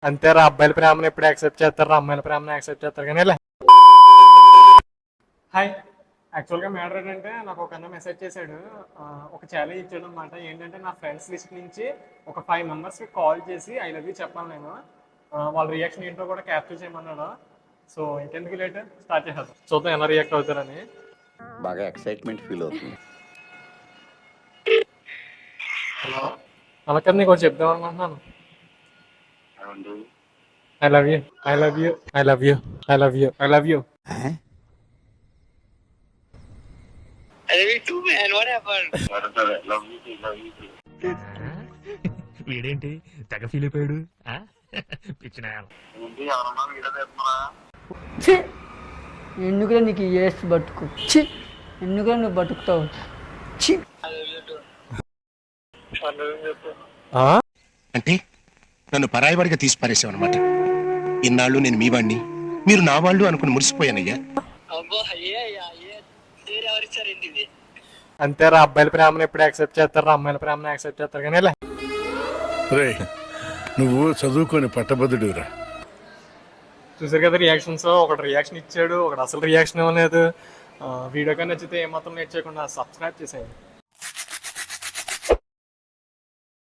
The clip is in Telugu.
అంతేరా, అబ్బాయిల ప్రేమను ఎప్పుడు యాక్సెప్ట్ చేస్తారా, అమ్మాయిల ప్రేమను యాక్సెప్ట్ చేస్తారు కానీ లే. హాయ్, యాక్చువల్గా మ్యాటర్ ఏంటంటే నాకు ఒక అన్న మెసేజ్ చేశాడు. ఒక ఛాలెంజ్ ఇచ్చాడు అనమాట. ఏంటంటే నా ఫ్రెండ్స్ లిస్ట్ నుంచి ఒక 5 మెంబర్స్కి కాల్ చేసి ఐ లవ్ యూ చెప్పాను నేను. వాళ్ళ రియాక్షన్ ఏంటో కూడా క్యాప్చర్ చేయమన్నాడు. సో ఇంకెందుకు లేట్, స్టార్ట్ చేసేద్దాం. చూద్దాం ఎలా రియాక్ట్ అవుతారని. బాగా ఎక్సైట్మెంట్ ఫీల్ అవుతుంది. హలో, అలా కదా నీకు ఒకటి చెప్దాం అనుకుంటున్నాను. I love you, I love you, I love you, I love you, I love you. వీడేంటి తెగ ఫీల్ అయిపోయాడు. పిచ్చిన ఎందుకురా నీకు ఏసు బతుకు, చి ఎందుకురా నువ్వు బతుకుతావు, చి. అంటే నన్ను పరాయివాడిగా తీసి పారేసావు అనమాట. ఇన్నాళ్ళు నేను మీ వాడిని, మీరు నా వాళ్ళు అనుకుని మురిసిపోయానయ్యా. అంతేరా, అబ్బాయిల ప్రేమను ఎప్పుడు యాక్సెప్ట్ చేస్తారా, అమ్మాయిల ప్రేమను యాక్సెప్ట్ చేస్తారు కానీ లే. నువ్వు చదువుకొని పట్టభద్రుడురా. చూసారు కదా రియాక్షన్స్. ఒకటి రియాక్షన్ ఇచ్చాడు, ఒకటి అసలు రియాక్షన్ ఇవ్వలేదు. వీడియో కానీ నచ్చితే ఏమాత్రం నేర్చేయకుండా సబ్స్క్రైబ్ చేసేయండి.